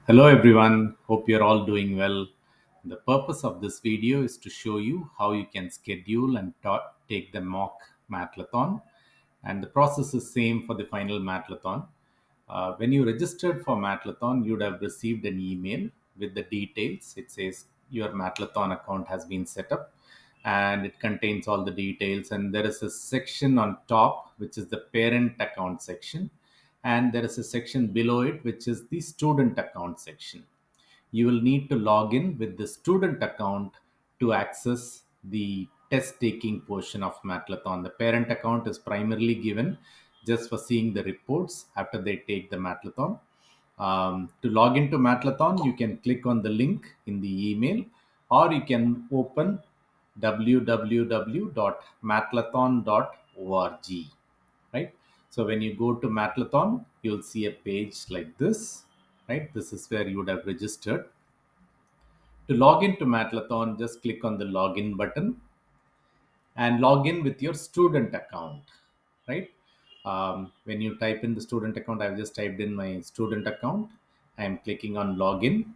Hello everyone, hope you're all doing well. The purpose of this video is to show you how you can schedule and take the mock mathlathon, and the process is same for the final mathlathon. When you registered for mathlathon, you would have received an email with the details. It says your mathlathon account has been set up, and it contains all the details, and there is a section on top which is the parent account section, and there is a section below it which is the student account section. You will need to log in with the student account to access the test taking portion of mathlathon. The parent account is primarily given just for seeing the reports after they take the mathlathon. To log into mathlathon, you can click on the link in the email, or you can open www.mathlathon.org, right? So when you go to Mathlathon, you'll see a page like this, right? This is where you would have registered. To log into Mathlathon, just click on the login button and log in with your student account, right? When you type in the student account, I've just typed in my student account. I'm clicking on login,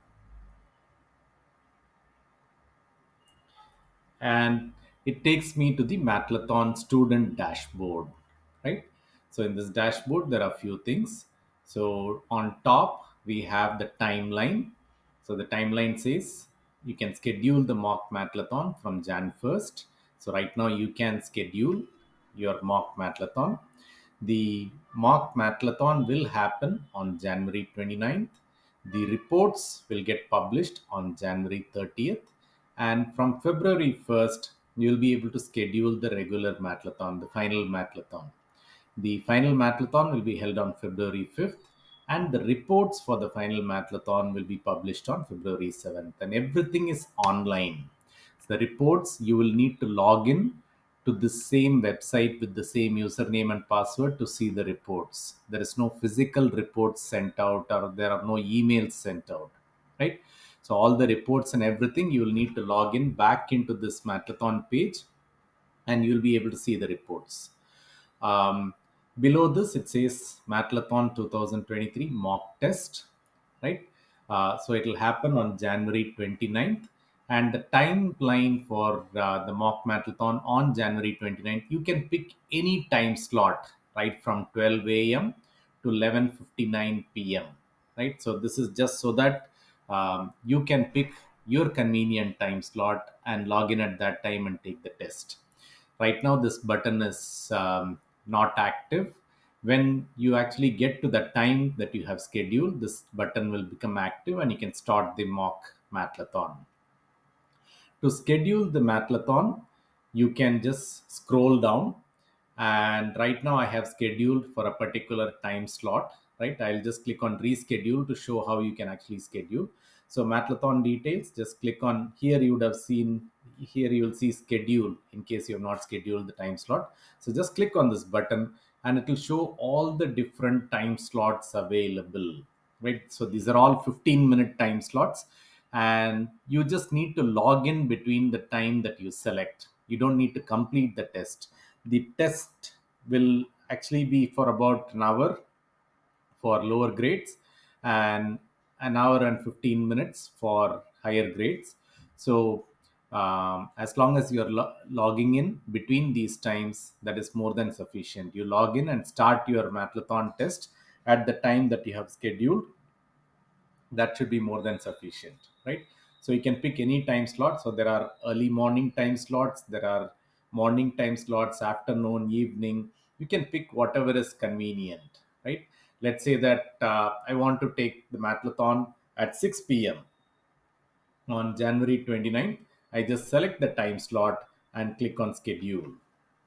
and it takes me to the Mathlathon student dashboard, right? So in this dashboard, there are a few things. So on top, we have the timeline. So the timeline says you can schedule the mock mathlathon from Jan 1st. So right now you can schedule your mock mathlathon. The mock mathlathon will happen on January 29th. The reports will get published on January 30th. And from February 1st, you'll be able to schedule the regular mathlathon, the final mathlathon. The final mathlathon will be held on February 5th, and the reports for the final mathlathon will be published on February 7th. And everything is online. So the reports, you will need to log in to the same website with the same username and password to see the reports. There is no physical reports sent out, or there are no emails sent out, right? So all the reports and everything, you will need to log in back into this mathlathon page, and you'll be able to see the reports. um, Below this, it says Mathlathon 2023 mock test, right? So it will happen on January 29th. And the timeline for the mock mathlathon on January 29th, you can pick any time slot, right, from 12 a.m. to 11:59 p.m., right? So this is just so that you can pick your convenient time slot and log in at that time and take the test. Right now this button is not active. When you actually get to the time that you have scheduled, this button will become active and you can start the mock mathlathon. To schedule the mathlathon, you can just scroll down, and right now I have scheduled for a particular time slot, right? I'll just click on reschedule to show how you can actually schedule. So mathlathon details, just click on here. You would have seen here, you will see schedule in case you have not scheduled the time slot. So just click on this button and it will show all the different time slots available, right? So these are all 15-minute time slots, and you just need to log in between the time that you select. You don't need to complete the test. The test will actually be for about an hour for lower grades, and an hour and 15 minutes for higher grades. So as long as you're logging in between these times, that is more than sufficient. You log in and start your mathlathon test at the time that you have scheduled. That should be more than sufficient, right? So you can pick any time slot. So there are early morning time slots, there are morning time slots, afternoon, evening. You can pick whatever is convenient, right? Let's say that I want to take the mathlathon at 6 p.m on January 29th. I just select the time slot and click on schedule,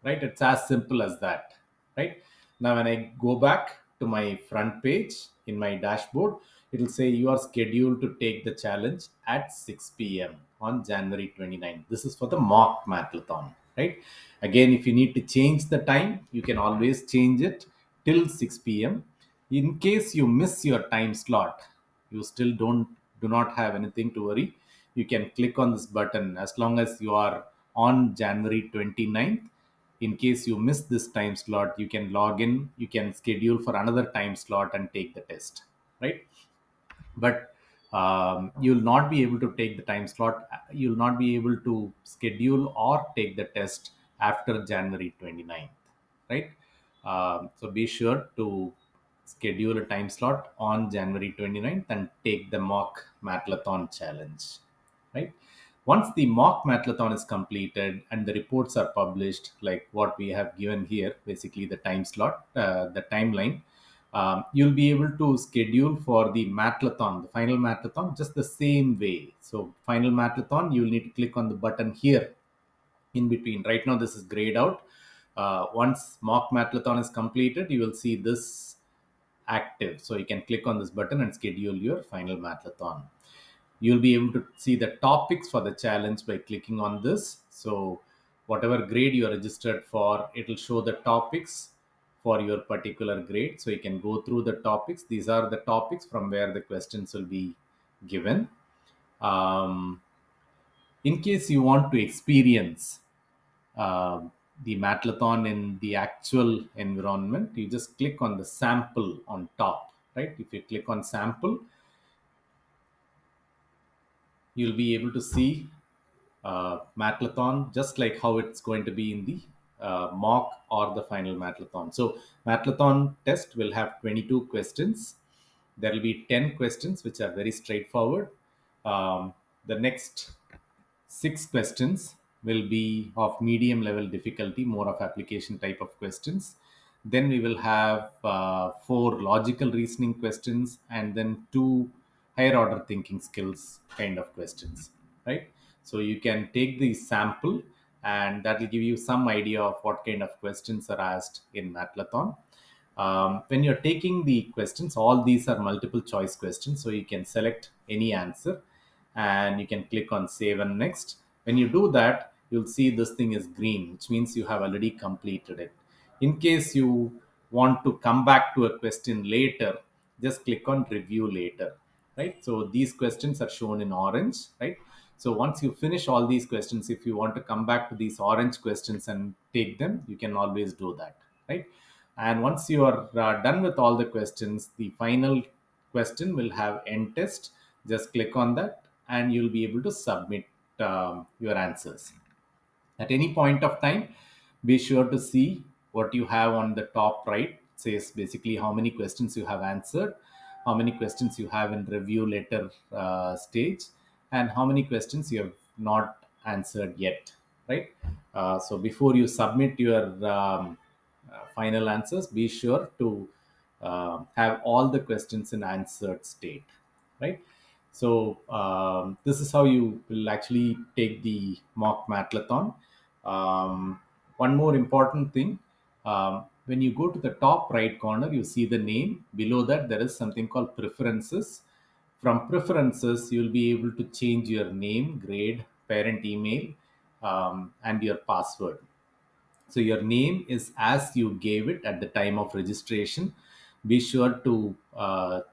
right? It's as simple as that, right? Now, when I go back to my front page in my dashboard, it will say you are scheduled to take the challenge at 6 p.m. on January 29th. This is for the mock mathlathon, right? Again, if you need to change the time, you can always change it till 6 p.m. In case you miss your time slot, you still do not have anything to worry. You can click on this button. As long as you are on January 29th, In case you miss this time slot, you can log in, you can schedule for another time slot and take the test, right? But you'll not be able to take the time slot, you'll not be able to schedule or take the test after January 29th, right? So be sure to schedule a time slot on January 29th and take the mock mathlathon challenge, right? Once the mock mathlathon is completed and the reports are published, like what we have given here, basically the time slot, the timeline, you'll be able to schedule for the mathlathon, the final mathlathon, just the same way. So, final mathlathon, you'll need to click on the button here in between. Right now, this is grayed out. Once mock mathlathon is completed, you will see this active. So, you can click on this button and schedule your final mathlathon. You'll be able to see the topics for the challenge by clicking on this. So whatever grade you are registered for, it will show the topics for your particular grade. So you can go through the topics. These are the topics from where the questions will be given. um, in case you want to experience uh, the mathlathon in the actual environment, you just click on the sample on top, right? If you click on sample, you'll be able to see mathlathon just like how it's going to be in the mock or the final mathlathon. So mathlathon test will have 22 questions. There will be 10 questions which are very straightforward. The next 6 questions will be of medium level difficulty, more of application type of questions. Then we will have 4 logical reasoning questions, and then 2 higher order thinking skills kind of questions, right? So you can take the sample, and that will give you some idea of what kind of questions are asked in Mathlathon. When you're taking the questions, all these are multiple choice questions, so you can select any answer and you can click on save and next. When you do that, you'll see this thing is green, which means you have already completed it. In case you want to come back to a question later, just click on review later, right? So these questions are shown in orange, right? So once you finish all these questions, if you want to come back to these orange questions and take them, you can always do that, right? And once you are done with all the questions, the final question will have end test. Just click on that and you'll be able to submit your answers. At any point of time, be sure to see what you have on the top right. It says basically how many questions you have answered, how many questions you have in review letter stage, and how many questions you have not answered yet, right? So before you submit your final answers, be sure to have all the questions in answered state, right? So this is how you will actually take the mock mathlathon. One more important thing, when you go to the top right corner, you see the name. Below that, there is something called preferences. From preferences, you'll be able to change your name, grade, parent email, and your password. So your name is as you gave it at the time of registration. Be sure to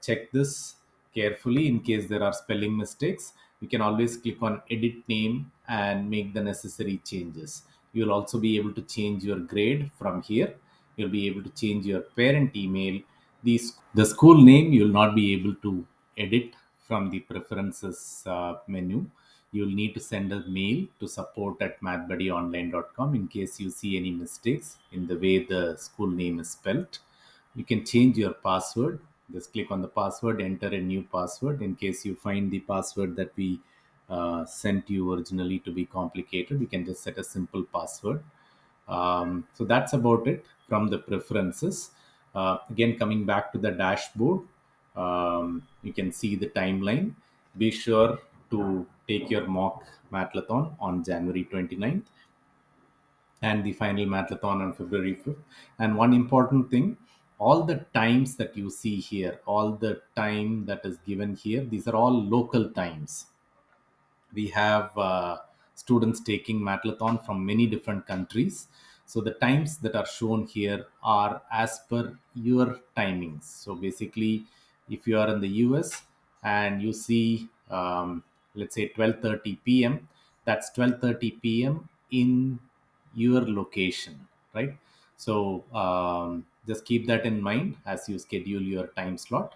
check this carefully in case there are spelling mistakes. You can always click on edit name and make the necessary changes. You'll also be able to change your grade from here. You'll be able to change your parent email. The school name you'll not be able to edit from the preferences menu. You'll need to send a mail to support at mathbuddyonline.com in case you see any mistakes in the way the school name is spelled. You can change your password. Just click on the password, enter a new password. In case you find the password that we sent you originally to be complicated, you can just set a simple password. So that's about it from the preferences. Again, coming back to the dashboard, you can see the timeline. Be sure to take your mock mathlathon on January 29th and the final mathlathon on February 5th. And one important thing, all the times that you see here, all the time that is given here, these are all local times. We have students taking mathlathon from many different countries, so the times that are shown here are as per your timings. So basically, if you are in the US and you see let's say 12:30 p.m., that's 12:30 p.m. in your location, right? So just keep that in mind as you schedule your time slot.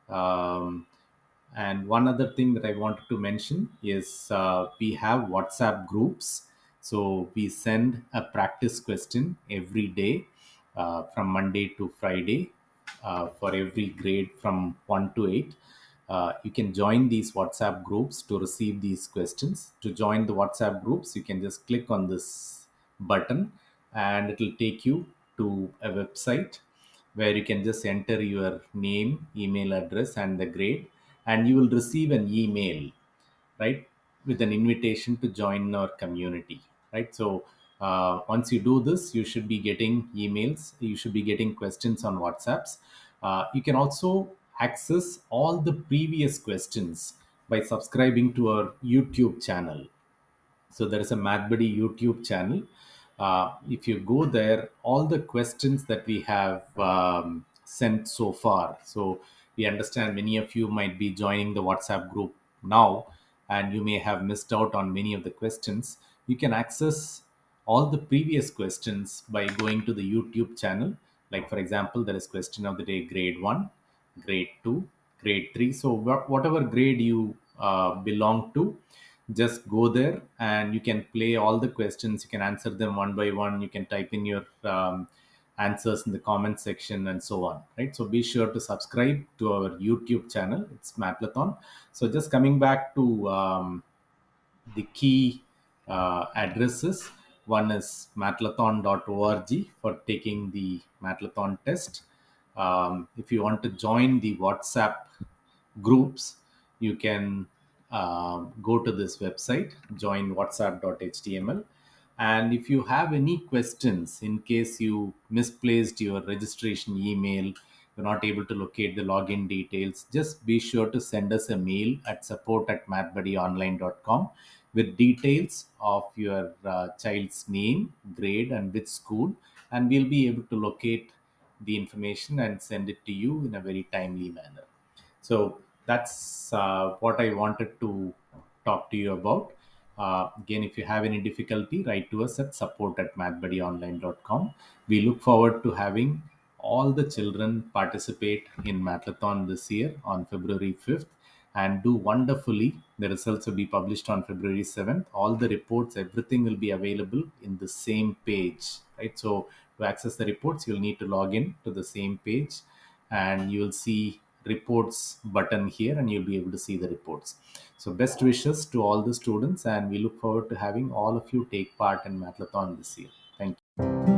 um, and one other thing that I wanted to mention is we have WhatsApp groups. So we send a practice question every day from Monday to Friday for every grade from 1 to 8. You can join these WhatsApp groups to receive these questions. To join the WhatsApp groups, you can just click on this button and it will take you to a website where you can just enter your name, email address, and the grade, and you will receive an email, right, with an invitation to join our community, right? So once you do this, you should be getting emails, you should be getting questions on WhatsApps. You can also access all the previous questions by subscribing to our YouTube channel. So there is a MathBuddy YouTube channel. If you go there, all the questions that we have sent so far. So we understand many of you might be joining the WhatsApp group now, and you may have missed out on many of the questions. You can access all the previous questions by going to the YouTube channel. Like for example, there is question of the day grade 1, grade 2, grade 3. So whatever grade you belong to, just go there and you can play all the questions. You can answer them one by one. You can type in your answers in the comment section and so on, right? So be sure to subscribe to our YouTube channel. It's Mathlathon. So just coming back to the key addresses. One is mathlathon.org for taking the Mathlathon test. If you want to join the WhatsApp groups, you can go to this website, join whatsapp.html. And if you have any questions, in case you misplaced your registration email, you're not able to locate the login details, just be sure to send us a mail at support@mathbuddyonline.com with details of your child's name, grade, and which school, and we'll be able to locate the information and send it to you in a very timely manner. So that's what I wanted to talk to you about. Again, if you have any difficulty, write to us at support@mathbuddyonline.com. We look forward to having all the children participate in Mathlathon this year on February 5th and do wonderfully. The results will be published on February 7th. All the reports, everything will be available in the same page, right? So to access the reports, you'll need to log in to the same page and you will see reports button here and you'll be able to see the reports. So best wishes to all the students and we look forward to having all of you take part in Mathlathon this year. Thank you.